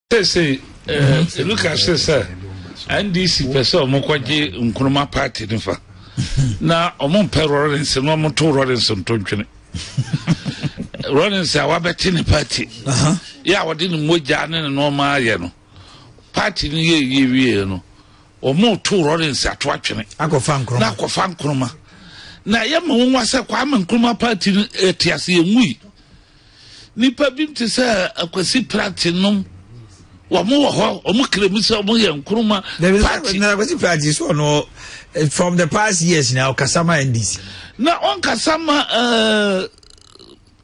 say look at sir NDC person omokwaje nkruma party nifa na omompe Lawrence no omoto Lawrence ntontwene Lawrence awabeti ni party ya wodi ni moja ne no ma ye no party ni ye wie no omoto Lawrence ato atwene akofa nkruma na akofa nkruma na ye ma wonwa se kwa nkruma party etiase emui nipa bim te se akwasi platinum Wamu ho omukremisa omu ye nkruma party na kwasi party so no from the past years now Kasama NDC na on Kasama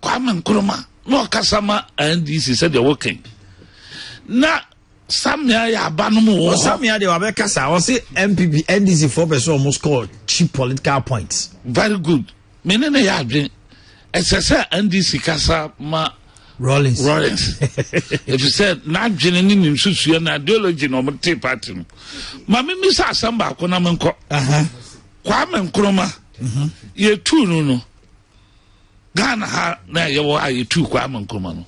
Kwame Nkrumah no Kasama NDC said they're working na Samia ya abanum wo Samia de wabe kasa o say MPP NDC 4% almost scored cheap political points very good menene ya adwen esese NDC kasa ma Rollins. If you said not genuine in susu na ideology no mte party no. Mama mi sa asamba ko na menko. Kwame Nkrumah. Ye tu no. Ghana ha na ye wo aye tu Kwame Nkrumah no.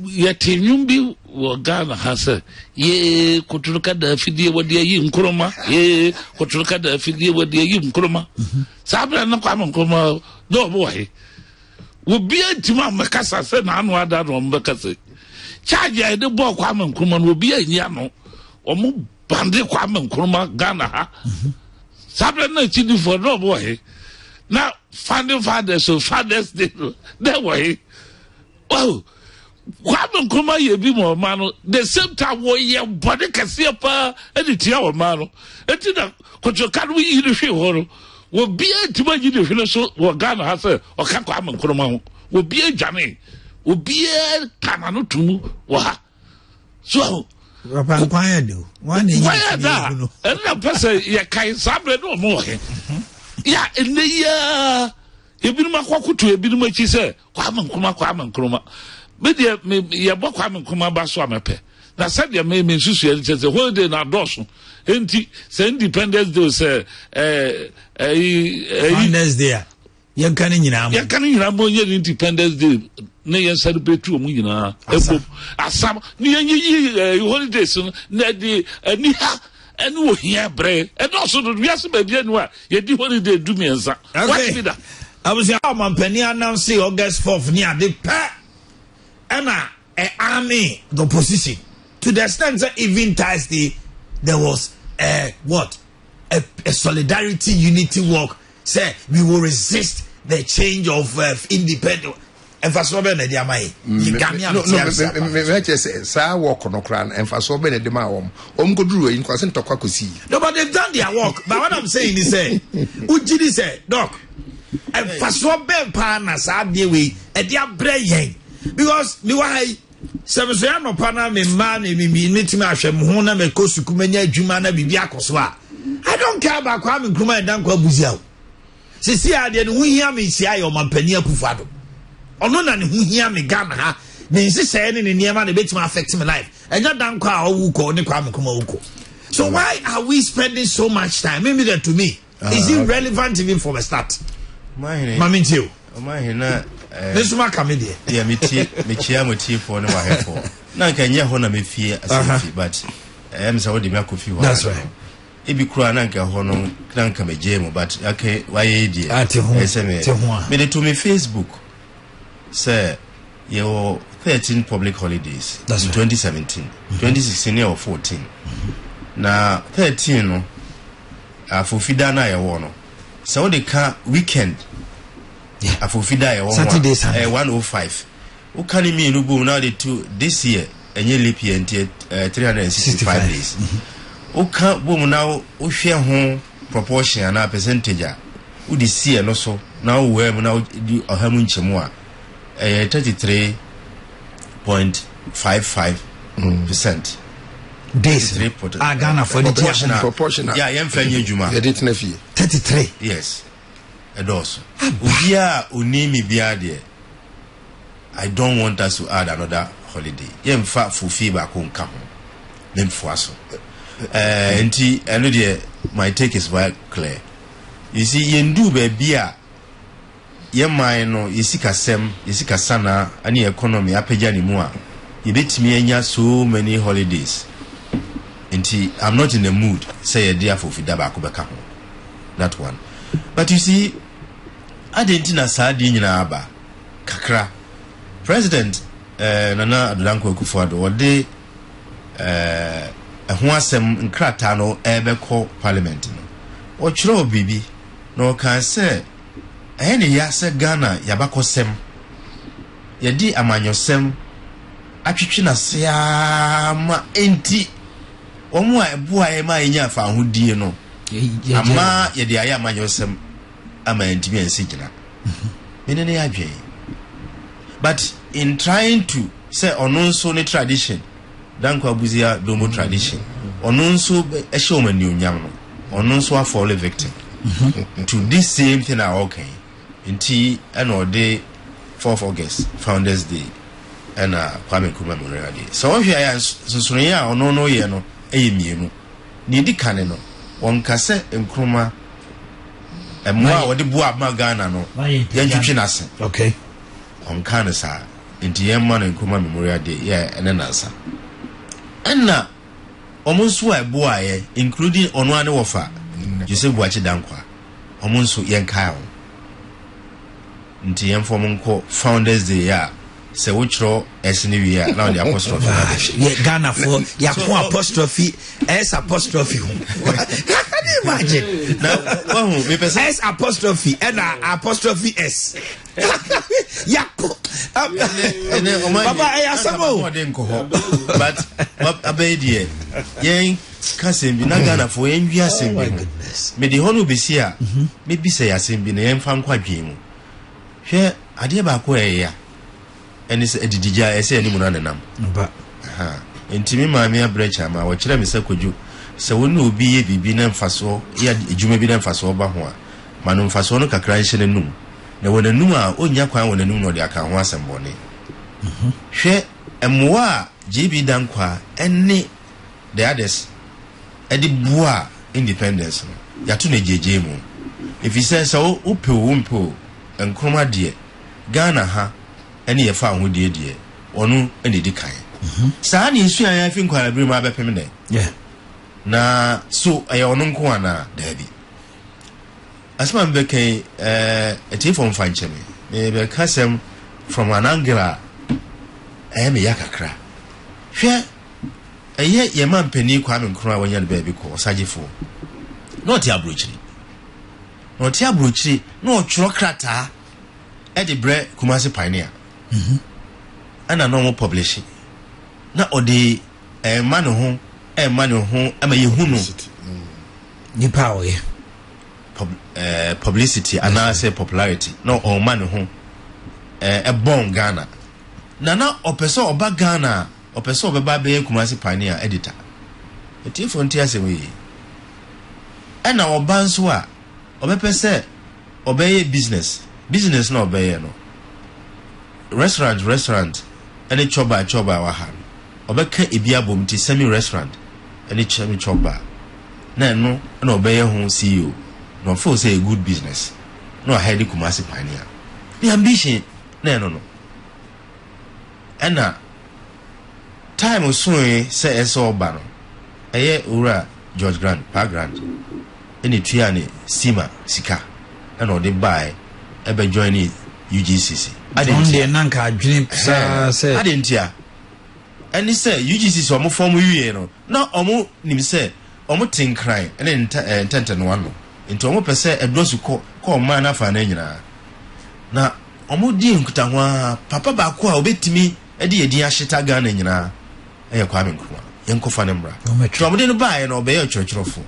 Ye tenyum bi wo Ghana ha se ye kotuluka da fidie wo de yi Nkrumah. Ye kotuluka da fidie wo de yi Nkrumah. Sabra na Kwame Nkrumah do bo he. Obi antima makasa se na anu ada no mbakase charge e de bo Kwame Nkrumah no obi anyi ano omo bande Kwame Nkrumah Ghana ha sabre na chidi for no boy na founding fathers so fathers day there way oh Kwame Nkrumah ye bi mo ma no the same time wo ye body kase pa e tia wo ma no enti na kocho kan wi yi hwe ho no wo bia tima ji de hwene so wo Ghana ha se o ka Kwame Nkrumah ho wo bia dwane wo bia kana no tumu wo ha so papa kwaya do one in na pese ye kai sabre no mo he ya ene ya ebinum akwakuto ebinum achi se Kwame Nkrumah me de ye bo Kwame Nkrumah ba so amepe na said ya me susu ye se holiday na doso enti se Independence Day se Independence Day yan kan nyina mo ye Independence Day na ye celebrate o mu nyina ebo asam ni ye holidays na di ani ha enu wo hia bre e doso do wiase ba bia nu a ye di holiday du miensa what be that I was your mampani announce August 4th ni ade pa ana army the opposition to the extent that even Thursday there was a solidarity unity walk. Say we will resist the change of independent. Emphasis be na dia mai. No, say sa work no kran emphasis be na dia ma go duru yin kwase ntokwa kosi. No, but they've done their work. But what I'm saying is Ujidi say, doc, emphasis be pa na sa de we e dia bre yen. Because me why Semesoya no pana me man me meeting ahwem ho na me kosuku manya adwuma na bibia akoso a I don't care about Kwame Nkrumah and Dan Kwabuzia. Sisi ade no hia me sia yo mampani akufado. Ono na ne ho hia me Ghana ha. Ne nsese ne niema na betima affect my life. Enya Dan Kwa owu ko ne Kwame Nkrumah wuko. So why are we spending so much time? Maybe that to me is it relevant even from the start? Mami ntio. Mahina this ma comedy. Yeah, me chia motif for no wa for. Na nka nya ho na me fie asafie but am say we dey make kofi ho. That's right. E bi kura na nka ho no na nka me jemu but okay why e die. Me dey to me Facebook say your 13 public holidays. That's in 2017. 2016 or 14. Na 13 no afofida na ye wo no. So they can weekend afofida ye wo Saturday 105 o kan me no go now the two this year enye leap year 365 days o kan bo mu now o hwe ho proportion na percentage a o di see no so now we mu now di ohamu nchemu a 33.55% days Ghana for the proportional yeah yemfanye djuma ye dit na fie 33 yes edos ubia onimi bia de I don't want us to add another holiday yemfa fufi ba ko nka ho nemfo aso enti eno de my take is very clear. You see yendu ba bia ye man no yesika sem yesika sana ani economy apagya ni mu a you bet me so many holidays. I'm not in the mood. Say a dear for Fidabakubaka. That one. But you see, I didn't know Sardine Aba Kakra. President Nana Adulanko Kufuado or they Huasem Nkratano Ebeko Parliament. Or Chro Bibi, no can say any yasa Ghana Yabako Sem Yadi Amanyo Sem Achichina Siama Enti Omwa Bua Ema Inya fa hudi no. Ama Yadi Ayamanyo Sem Ama Enti and Sigina. Minene Abye. But in trying to say onunso ne tradition, Dankwa Buzia Domo tradition, onunso a showman new nyam, onunso a fall victim to this same thing are okay. In tea and all day 4th August, Founders Day, and Kwame Nkrumah Memorial Day. So if you are Susunia or no yeno, Amy, Nidi Caneno, one cassette Nkrumah, and more what the Boab Magana no, Yanjuchinasa. Okay. On Kanasa, into Yamman and Nkrumah Memorial Day, yeah, and an answer. And now, almost why boy, including on one offer, you say, watch it down qua, almost young cow. Into Yam Fomunko Founders Day, yeah. Say, which row as New Year, now the apostrophe. Yeah, Ghana for Yapon apostrophe, S apostrophe. Can you imagine? Now, S apostrophe, and apostrophe S. Yapo. Papa, I asked but a baby, young cousin, Ghana for envy assembly. May the honor be here, maybe say assembly, and found quite game. Here, I dear Bakway, and it's a DJ, I say any monanam. But, intimi mammy, a breacher, my watch, let me say, could you? So, when you be a bibinam faso, yet you may be them faso bahua. Manum fasono kakran and noon. Now, when a numa, oh, Yakwa, when a noon or the Akawas and Bonnie. She and moi, GB Dankwa, any the others, Eddie Bois independence. Yatune JJmo. If he says so, Upo Wumpo and Chroma dear, Ghana ha, any a found with dear, or no, any decay. Sani is I think I'll bring my permanent. Yeah. Na so I own Kwana, Debbie. As my became a tea from Fanchemi, maybe a cousin from an angular. I am a yakakra. Share a yet your man penny Kwame Nkrumah when you're baby call Sajifo. Not your bruchery. Not your bruchery, no chocrata. Eddie Bre Kumasi Pioneer. And a normal publishing. Not all day a man home, a man home, I'm a Yahuno. New power, publicity, and I say popularity. No, all man home. A born Ghana. Nana opeso oba Ghana opeso oba be Kumasi Pioneer editor. Eti frontier se we. E na oba nso a obepese obeye business na obeye no. Restaurant any choba wa ha. Obeka ebia bom ti semi restaurant any choba. Na no na obeye ho CEO. No for say a good business. No head Kumasi Pioneer. The ambition no. And time was soon say so bano. Aye ura George Grant, Pa Grant. Any triani Sima Sika. And all they buy ever join UGCC. I didn't hear. And he said UGCC omo form you no. No omo nim say omo tin cry and then intent and one. Into omo per se a blows call man afa na nyina. Na omo di nkuta ho papa ba ko a obetimi edi ashita Ghana nyina e Kwame Nkrumah yenkofa ne mbra to mo de no bae no be churchurofo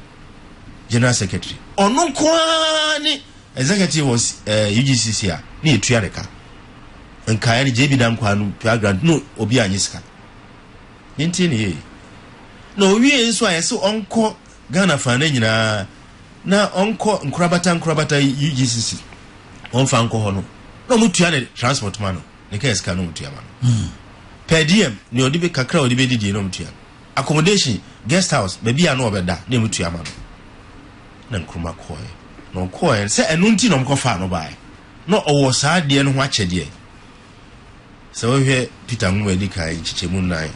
general secretary ono kwani executive was UGCC a na etuareka nkae ne JB Dankwa no program no obi anyisika yenti ne no wie nso a yese onko Ghana fa na nyina na onko nkurabata UGCC onfa nko ho no no mutua ne transport man no ne ka eska no mutua man per diem ne odi be kakra odi be didi no mutua accommodation guest house baby a no obeda ne mutua man na Nkrumah koe no koe se enu nti no mkofa no bae no owo saa de no ho akyede so we Peter Nwedi kai chichemu nan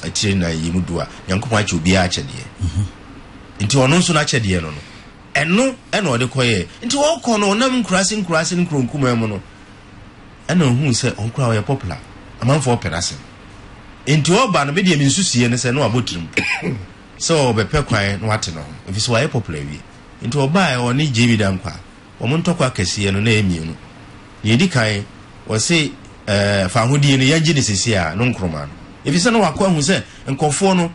atire na yimudu a Nyankopon ache obi a ache de nti ono nso na ache de no eno ena ode koye nti wo ko no nam nkurase nkronkuma mu no ena hu se onkura wo ye popular amanfo operase nti oba no be de minsusie ne se no abotirim so be pe kwan no wate no if so ye popular wi nti oba e oni JB Dankwa wo mo ntokwa kase no na emi no ye di kan wo se fa hodie no yagye ne sisi a no nkroma no if so no wakwa hu se nkofo no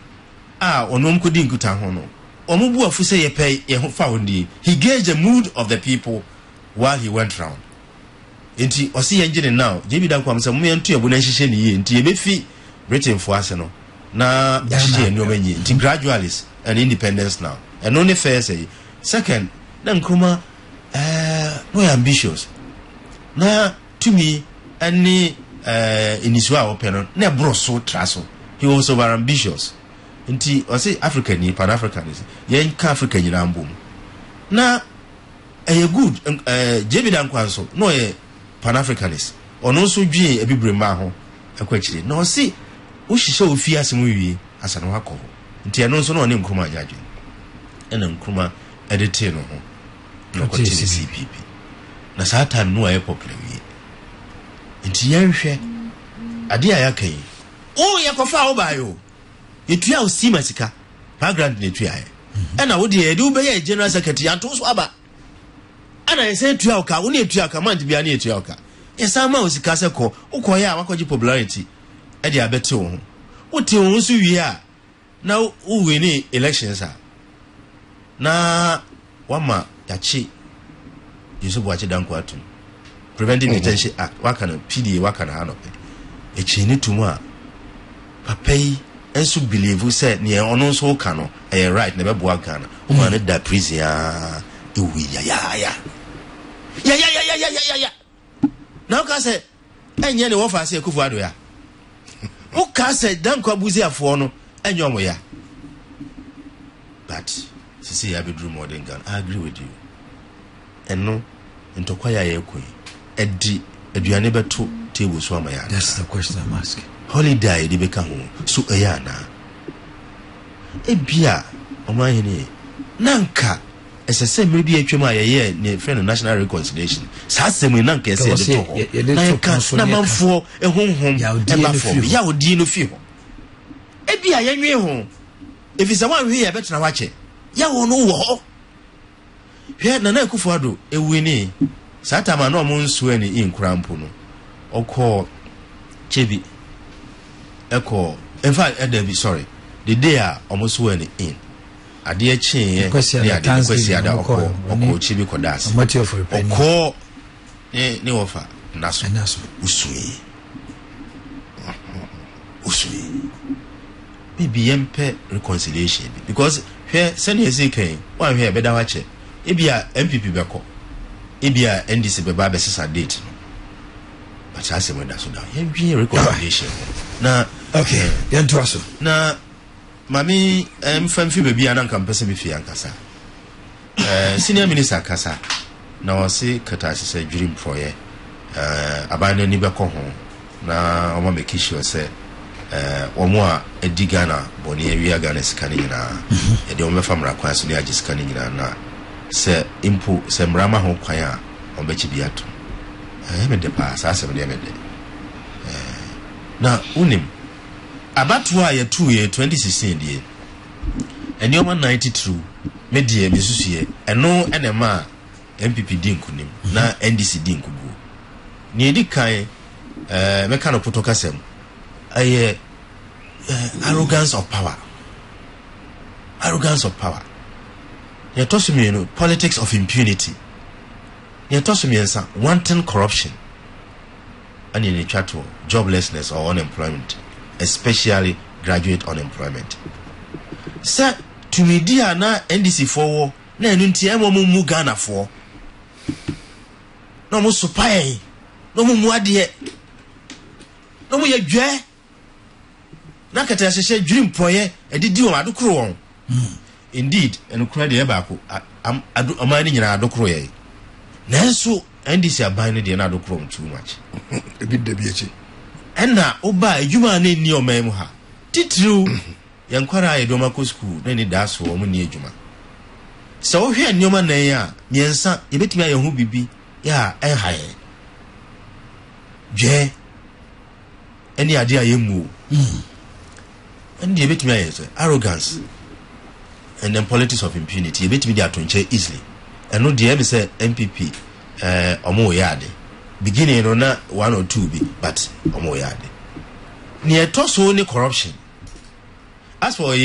a onom kodi nkuta ho no omubu afu se ye pay ye ho fa hodie he gauged the mood of the people while he went round nti o se yagye ne now JB Dankwa am se mo ye ntu ebu na hihye ne ye nti ye befi Britain for ase no na hihye ne omanyi nti gradualists and independence now and only fair say second na nkroma no ambitious na to me any iniswa open na broso traso he was over ambitious nti o say African ni pan Africanism yen ka Africa nyina mbom na good JB Dankwa so no ye pan Africanist ono so dwie ebibre ma ho akwachire na o say wo hihye ofi asem wi asano hakọ nti eno so no ne nkruma ajadwe ena nkruma edite no ho no ko CPP na satan no aye popular wi nti yanhwe ade a yakai o yakofa obayo yetua o sima sika background ne tua ena wo de ede wo be general secretary anto so aba ana yese tua oka wo ne tua oka man bia ne tua oka yesa ma o sika se ko ukoya awakoji popularity ede abete wo ho wo te wo so wi a na wo win elections a na wama yachi Yusufu Ache Dankwa atum Preventing Detention Act wakana PDA wakana hanope echini tumwa papai ensu believe say ne ono so ka no right na bebo aka na o ma ne da prison ewi ya na ka say enye ne wo fa say Kufu Ado ya o ka say Dankwa buzi afo no enye omo ya but sisi ya bedroom modern gun I agree with you eno ntokwa ya yekoi edi aduane beto table so amaya. That's the question I'm asking. Holiday di beka ho so eyana ebia omahene nanka esese mere bi atwem ayeye ne friend national reconciliation sa asem nanka ese de to na manfo ehonhom eba fo ya odi no fi ho ebia yenwe ho efisa wan hwe ya betena wache ya wo no wo hwe na na Kufu Ado ewini sata ma no mo nso ani inkrampo no okọ chebi eko in fact sorry the day almost went in ade chin ye ade kwesi ada okọ chebi kodas okọ ne ofa naso usui maybe yempe reconciliation because here send Ezekiel one here beda wache ebia MPP beko ebia NDC beba be sesa date but I say when that's down here reconciliation na okay yanto aso na mami mfamfi baby ananka mpese me fi ankasa senior minister kasa na wose kata sese dwiri mproye abana ni beko ho na omo make sure say omo a edigana boni ewia Ghana sikani nyina e de omo famra kwan so ne agi sikani nyina na se impo se mrama ho kwan a obechi biato me de pass asem de me de na unim abatu a ye 2016 die eni oma 92 me die me susuye eno enema MPP din kunim na NDC din kubu ni edi kan me kan opotoka sem aye arrogance of power ye to me no politics of impunity ye to me ensa wanton corruption and in chato joblessness or unemployment especially graduate unemployment sa to me dia na NDC for na enu nti emo mu Ghana for no mo supai no mo ade no mo ye dwe na kata hye dwiri mpoye edidi o adokro won indeed enu kura de eba ko amani nyina adokro ye nanso NDC aban ne de na adokro too much ebi de bi echi Ena oba ejuma na ni omem ha. Titru yankwara edoma ko school na ni daso o mu ni ejuma. Se wo hwe nyoma na ya miensa yebetimi aye ho bibi ya enhaye. Je eni ade ayemu. And yebetimi aye arrogance and then politics of impunity yebetimi dia tonche easily. And no dey be say MPP omo yade. Beginning no na 1 or 2 be but omo yade. Ni etoso ni corruption. As for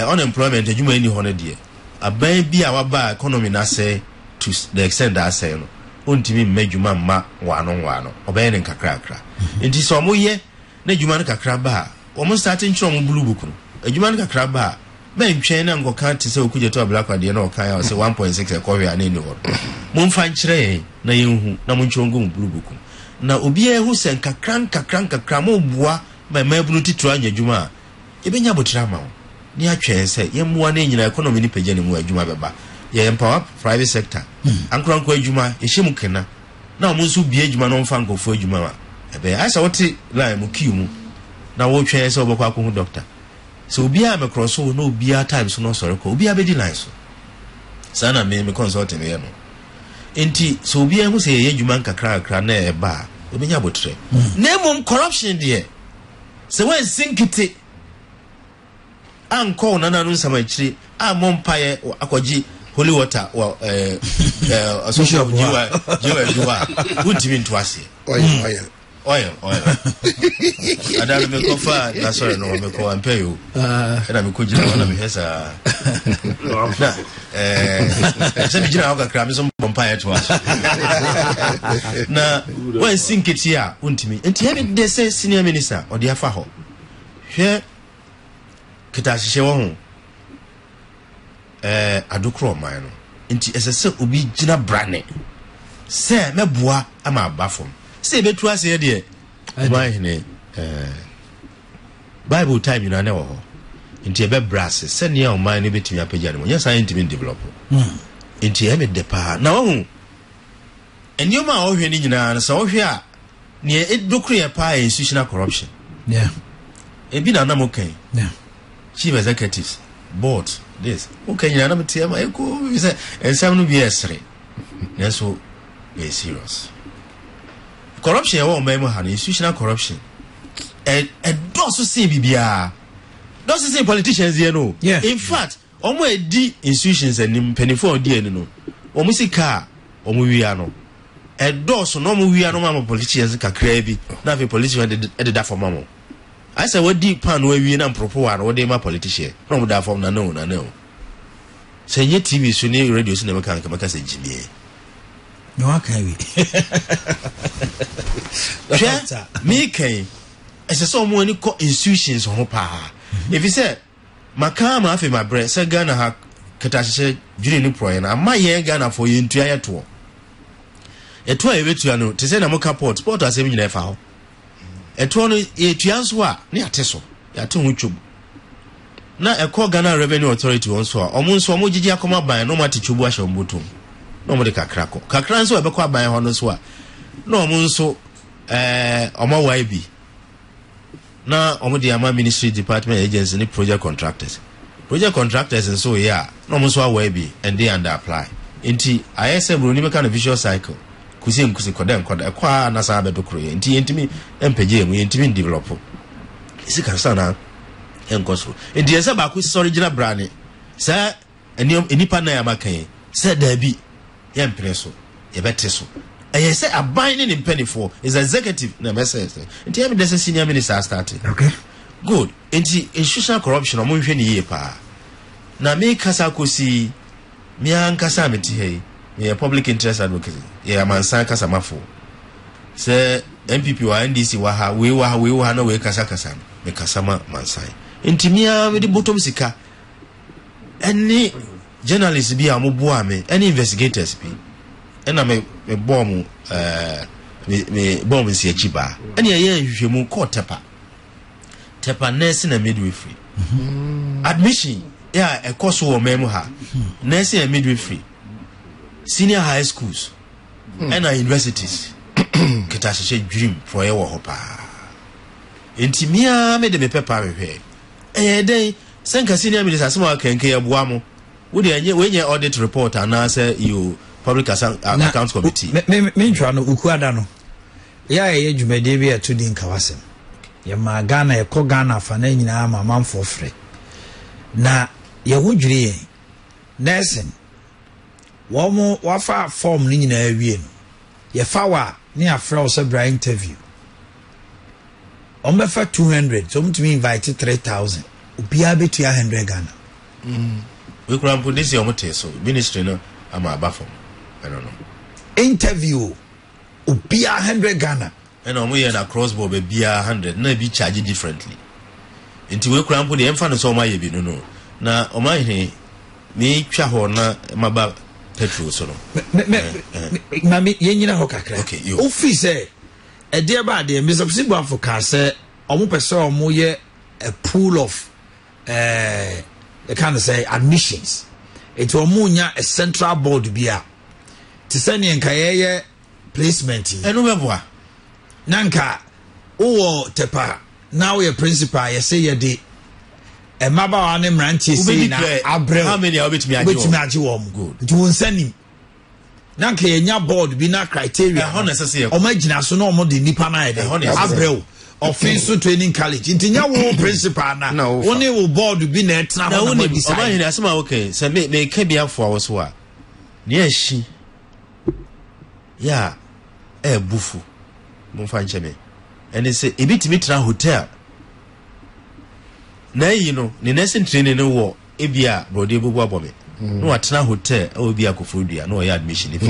unemployment ejuma any 100 year. Aban bi a waba economy na say to the extent that say no. Ontimi medjuma ma wano. Oban ne kakrakra. Nti so omo ye na ejuma ne kakra ba. Omo start nchro omo blue book no. Ejuma ne kakra ba. Ben twen na ngoka te se okuje to black ade na okan ya say 1.6 e kowe ani ni ho. Momfa nkyere na yenhu na monchongo blue book. Na obi ehu se kakran mo bua ba mabunu titru anya djuma ebenya botira ma ni atwen se yemua na nyina economy ni pagya ne mu adjuma beba ye empower private sector ankranko adjuma ehim kena na omo nso bia adjuma no mfa nkofo adjuma ma ebe asa wote line mu kiu mu na wo twen se obekwa ko hu doctor so obi a me cross no obi a times no sorry ko obi a be di line so sana me consulting ye no enti so obi a hu se ye adjuma nkakra na eba obenya botire na mom corruption de se wen sinkiti anko na nanu samachiri a mompaye akoji holy water social jiwa untimi ntwase oil adalo me kofa na sorry no me ko ampeyo na me ko jira na me hesa na se me jira hoka kra me so mompaye twaso na wen sinkiti a untimi enti he de se senior minister odi afa ho hwe kitashye wo ho adukro man no nti esese obi gina brane se meboa ama abafom se betu ase de man ne bible time you na wo nti ebe brass se ne o man ne betimi apagya ne nya scientific develop nti eme de pa na wo enyoma a wo hwe ni nyina na se wo hwe a ne edukro ye pa institutional corruption ebi na namokan chief executives board this okay you na mtiama eko say ensam no be esre so be serious corruption wo mem ha no institutional corruption don't see bibia don't see politicians here no in fact omo edi institutions and penifo odi eni no omo sika omo wia no don't so no omo wia no ma politicians kakra bi na fe politicians ededa for mamo I say what deep pan where we na propose what they ma politician no da form na no say ye TV so ni radio so na meka say jimie no akawi me kai ese so mo ni ko institutions ho pa if you say makama afi my bread say Ghana ha katashye juri ni pro na ma ye Ghana for ye ntua ye to eto a ebetua no te say na mo port asem nyina fa ho eto no etuanso a ne ateso ya te ho twom na ekọ Ghana Revenue Authority wonso a omonso omogigi akoma ban no mate twubu ahye ombotom no mo de kakra nso ebekọ aban ho no so a no omonso omawa bi na omodi ama ministry department agency ni project contractors nso ya no omonso awa bi and they under apply enti ISM bro ni meka no visual cycle kusi koden kwa na sa bedokro ye enti yentimi empege mu yentimi develop isi karsana enkoso enti yesa ba ku sorry gina brane sa enipa na ya makan sa dabi yempreso yebeteso yesa aban ni mpenifo is executive na message enti yemi dese senior minister started okay good enti institutional corruption omo hwe ni ye pa na me kasa kosi mi ankasa meti hey yeah, public interest advocacy. Yeah, mansan kasa mafo. Se MPP wa NDC wa ha we na we kasa me kasama mansan. Intimia me di bottom sika. Any journalists bi amoboa me, any investigators bi. Ena me bomb me bomb si achiba. Any ye hwehwemu court tepa nurse na midwifery. Admission yeah, a course wo memu ha. Nurse and midwifery. Senior high schools and universities kitashye dream for your hopa intimia me de me pepa hwe den senka senior minister asema kenke aboa mo wo de enye wenye audit report and say you public accounts committee me ntwa no ukuada no ya ye dwumade bi ato din kawasem ye ma Ghana ye ko Ghana fa na nyina ma manfo frɛ na ye ho dwiri ye nursing wo wafa form ni nyina awie no ye fa wa ni afra o se bra interview ombefa 200 so mutumi invite 3000 obia betu 100 Ghana we kura mpo disi omote so ministry no ama abafom I don't know interview obia 100 Ghana and omo ye na crossbow be bia 100 na bi charge differently nti we kura mpo de emfa no so omo ye bi no na omo he me twa ho na maba petrol so no mami yenyina ho kakra okay office e de ba de me so sibu afoka se omo pese omo ye a pool of they kind say admissions it will munya a central board bia to send in kayeye placement eno beboa nanka wo tepa now your principal you say you dey e maba wa ne mrantie say na abrel how many are betimi agi wo good it won send nanka yenya board bi na criteria o magina so na o mo de nipa na ede abrel office training college intinya wo principal na woni wo board bi na etna ho na bi sai o ma asema okay se me ka bia fo awo so a ne ahi ya bufu mo fa nche me ene se ebitimi tra hotel na yi no ne nursing training no wo ebia brode bubu abome no atna hotel o bia kofodua no ya admission if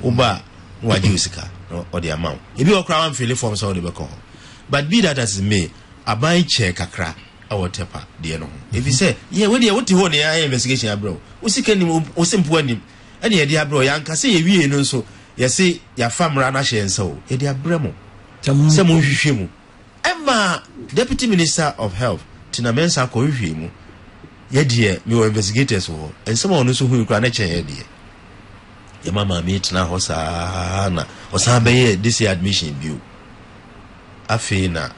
uba no waji usika no o the amount ebi okra wan fill form so de be ko but be that as me abai check kakra awotepa de no if you say yeah we dey what ho ne ya investigation abro usika ni osimpo anim ene ye de abro ya nka se ye wie no so ye se ya famra na hye nsa o ye de abremo se mo hwehwe mu emma deputy minister of health tina mensa ko hwehwe mu ye de me investigators ho ensema ono so hu kra na chen ye de ye mama me tina ho sa na osan be ye this admission bill afi na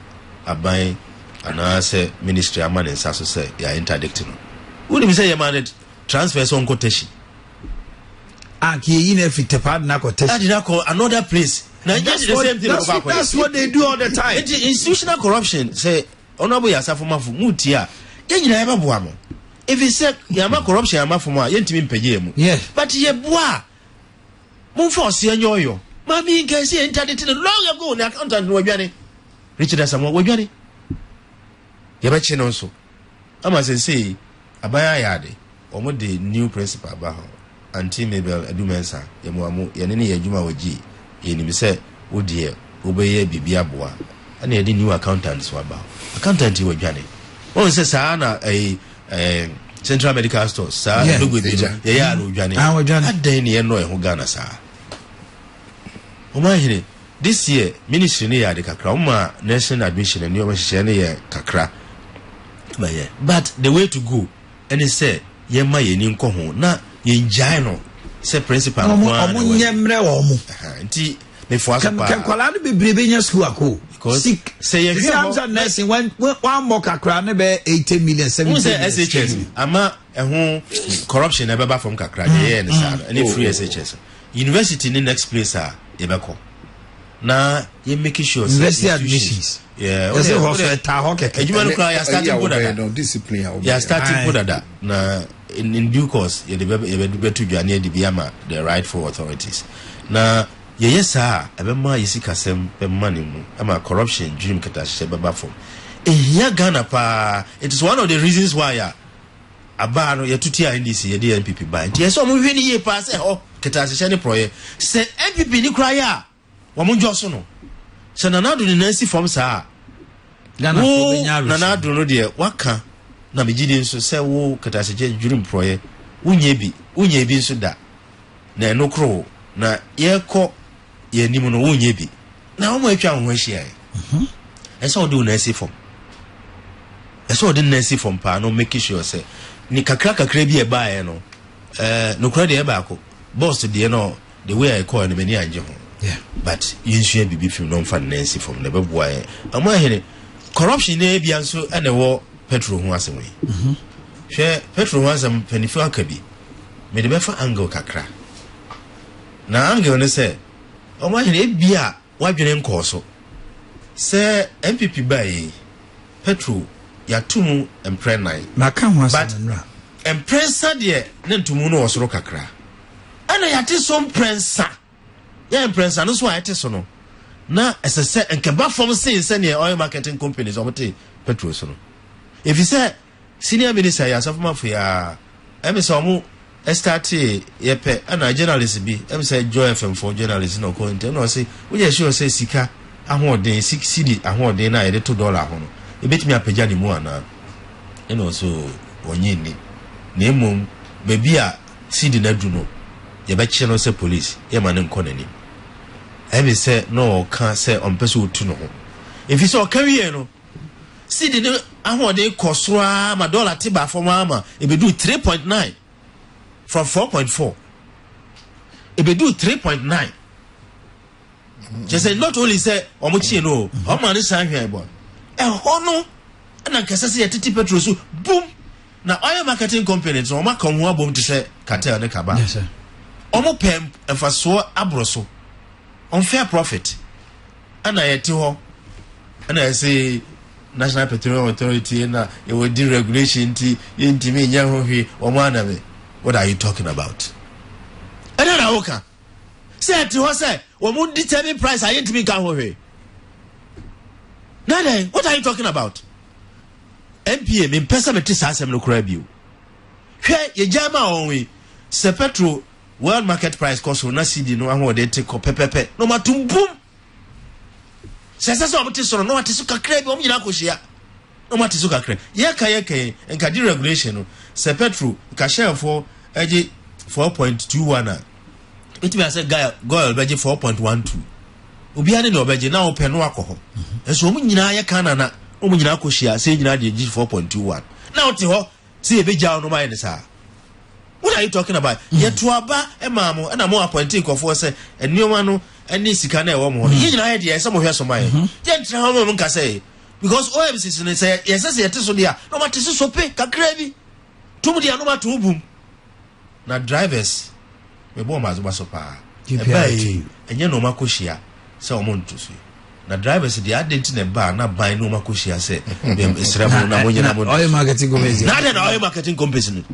aban ana se ministry amane nsa so se ya interdict no woni bi se ye man transfer so nkotashi aki yi na fitepad na kotashi adina ko another place na just the same thing that's what they do all the time it's institutional corruption say honorable yasafo mafu muti a ye nyina ye beboa mo if you say yama corruption yama fo mo a ye ntimi mpagye mu but ye boa mo force ye nyoyo mami nka se interdict no long ago na accountant no wadwane Richard Asamoah wadwane ye ba chi no so ama say abaya yade omo de new principal ba ho anti Mabel Adumensa ye mo amu ye ne ye adwuma wagi ye ni se wodie obeye bibia boa ana ye di new accountants wa ba accountant wadwane on say sa na Central Medical Stores sa logo de ye ya no wadwane adan ne ye no e ho Ghana sa o ma hire this year ministry ne ya de kakra uma national admission and your share ne ya kakra but the way to go and he say ye ma ye ni nko ho na ye njai no say principal omo nyemre wo mo nti me fo aso pa kan kwala no bebrebe nya school ako sick say ye hwe nursing one more kakra ne be 80 million 70 million SHS ama ehun corruption e be ba from kakra ye ne sa any free SHS university ni next place a ye be ko na ye make sure university admissions that's a hospital ta hoke ejuma no kra ya starting put that no discipline ya starting put that na in due course ye be to dwane de biama the rightful authorities na ye yesa abema yesika sem be mani mu ama corruption dream kata hye baba form ehia Ghana pa it is one of the reasons why aba no ye tuti NDC ye de NPP ba nti yeso mo hwe ni ye pa se ho kata hye ne proye se NPP ni kra ya wamunjo so no se nanado ni nansi form sa Ghana ko benya ru nanado no de waka na megide nso se wo kata hye dream proye unye bi nso da na enokro na yeko ye nimu no wonye bi na wo atwa ho ahia ese o do na esi form ese o de na esi form pa no make sure say ni kakra bi e ba e no no kra de e ba ko boss de no the way I call no many anje ho but yin hia bibi film no fa na esi form na beboa e ama here corruption ne bia nso ene wo petrol ho asem yi hwe petrol ho asem panifu akabi me de befa angle kakra na angle ne se o ma hene bia wadwene nkoso se MPP bai petrol ya tumu emprenai na ka ho asem nra emprensa de ne ntumu no osoro kakra ana ya te so emprensa ya emprensa no so ayete so no na esese enkeba form sense ne oil marketing companies omote petrol so no if you say senior minister ya safuma for ya emisa omo start yepe ana journalist bi emisa Joy FM for journalist no ko inte no say we je sure say sika ahoden 6 cedi ahoden na yede $2 ho no ebetimi apagya ni mu ana eno so onye ni na emom bebi a cedi na du no ye be kye no say police ye ma ne nko nani emi say no ka say on person otu no ho if you say o kawie no cedi ne ahoden kosroa ma dollar tiba for ma ebedu 3.9 from 4.4 ebedu 3.9 just say not only say omuchi no o ma ne san hwan bo hono na nkasa say titi petrol so boom na oil marketing company so ma kan ho abom to say cartel ne kaba yes sir omo pem enfaso abroso on fair profit ana yeti ho ana say National Petroleum Authority na e wo di regulation ti yenti me nya ho hwe omo anabe. What are you talking about? And then I okay. Say to her say, we won't determine price. I ain't me can hurry. Now then, what are you talking about? MPM in person me tisa asem no crab you. Here ye jama onwe. Se petrol world market price cost na CD no ahwo de take ko pepepe. No matum boom. Se so omo tiso no atiso kakra bi omo nyina akohia. No matiso kakra. Ye ka enka di regulation no. Se petrol ka share for eji 4.21 it be say goil beji 4.12 obi ane no beji na ope no akoho enso omu nyina ye kana na omu nyina akohia say nyina de 4.21 na ote ho say ebeja no mai ne sa. What are you talking about? Ye to aba e maamo na mo appointing kofo say enioma no eni sika na e wo mo ye nyina ye de say mo hwe so mai ye ntra ho mo nka say because OMC ne say yes say ye te so dia no ma te so pe kakra bi tumu dia no ma to bum na drivers we bo ma zo ba so pa e bai enye no makohia se o mo ntusu na drivers dia adenti na ba na ban no makohia se esremo na mo nyina mo oil marketing company na oil marketing company